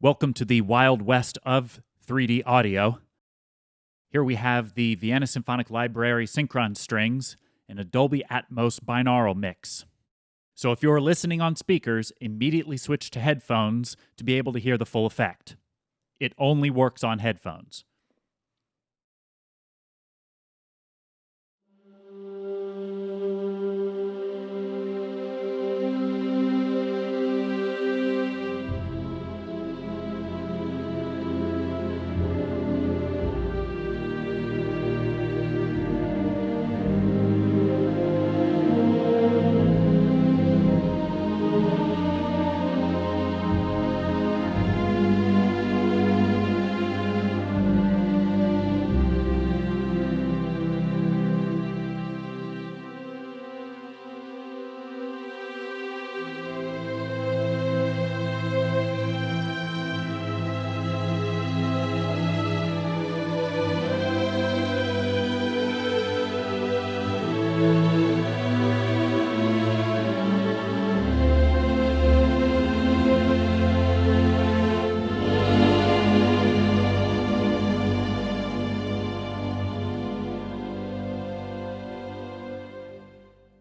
Welcome to the Wild West of 3D audio. Here we have the Vienna Symphonic Library Synchron Strings in a Dolby Atmos binaural mix. So if you're listening on speakers, immediately switch to headphones to be able to hear the full effect. It only works on headphones.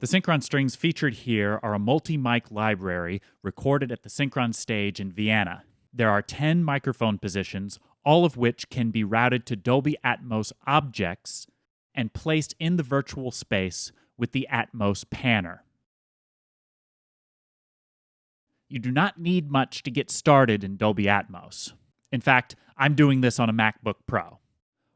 The Synchron strings featured here are a multi-mic library recorded at the Synchron stage in Vienna. There are 10 microphone positions, all of which can be routed to Dolby Atmos objects and placed in the virtual space with the Atmos panner. You do not need much to get started in Dolby Atmos. In fact, I'm doing this on a MacBook Pro.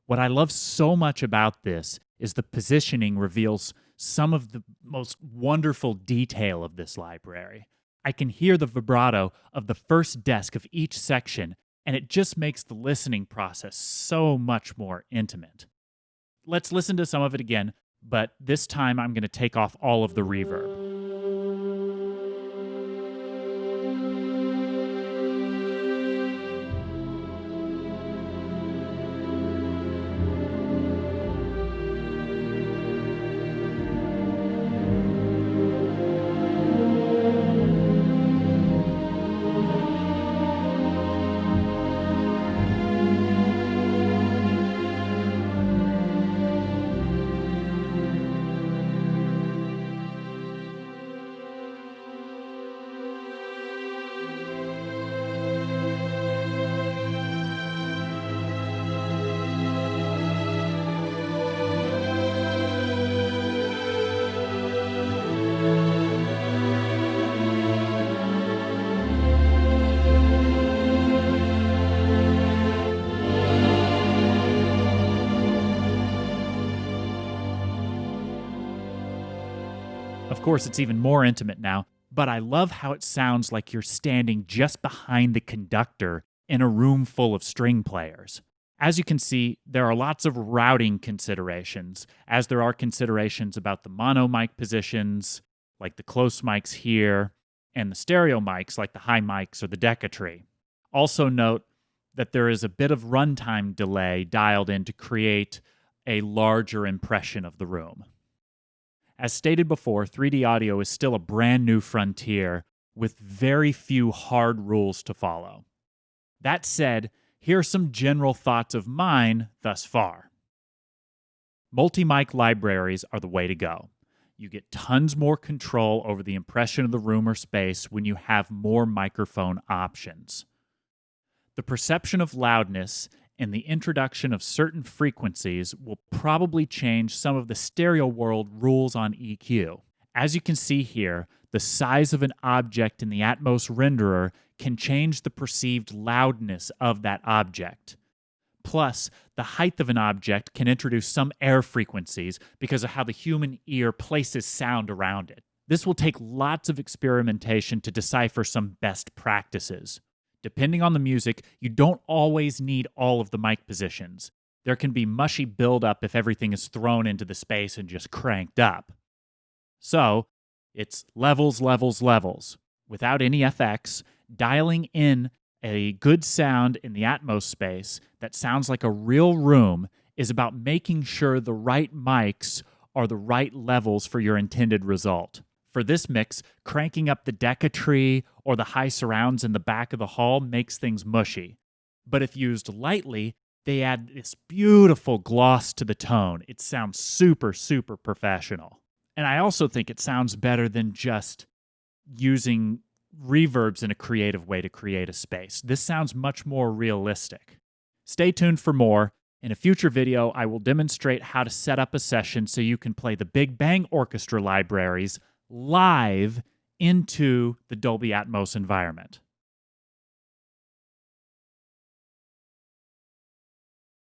What I love so much about this is the positioning reveals some of the most wonderful detail of this library. I can hear the vibrato of the first desk of each section, and it just makes the listening process so much more intimate. Let's listen to some of it again, but this time I'm going to take off all of the reverb. Of course, it's even more intimate now, but I love how it sounds like you're standing just behind the conductor in a room full of string players. As you can see, there are lots of routing considerations, as there are considerations about the mono mic positions, like the close mics here, and the stereo mics, like the high mics or the Decatree. Also note that there is a bit of runtime delay dialed in to create a larger impression of the room. As stated before, 3D audio is still a brand new frontier with very few hard rules to follow. That said, here are some general thoughts of mine thus far. Multi-mic libraries are the way to go. You get tons more control over the impression of the room or space when you have more microphone options. The perception of loudness and the introduction of certain frequencies will probably change some of the stereo world rules on EQ. As you can see here, the size of an object in the Atmos renderer can change the perceived loudness of that object. Plus, the height of an object can introduce some air frequencies because of how the human ear places sound around it. This will take lots of experimentation to decipher some best practices. Depending on the music, you don't always need all of the mic positions. There can be mushy buildup if everything is thrown into the space and just cranked up. So, it's levels, levels, levels. Without any FX, dialing in a good sound in the Atmos space that sounds like a real room is about making sure the right mics are the right levels for your intended result. For this mix, cranking up the Deca-Tree or the high surrounds in the back of the hall makes things mushy. But if used lightly, they add this beautiful gloss to the tone. It sounds super, super professional. And I also think it sounds better than just using reverbs in a creative way to create a space. This sounds much more realistic. Stay tuned for more. In a future video, I will demonstrate how to set up a session so you can play the Big Bang Orchestra libraries live into the Dolby Atmos environment.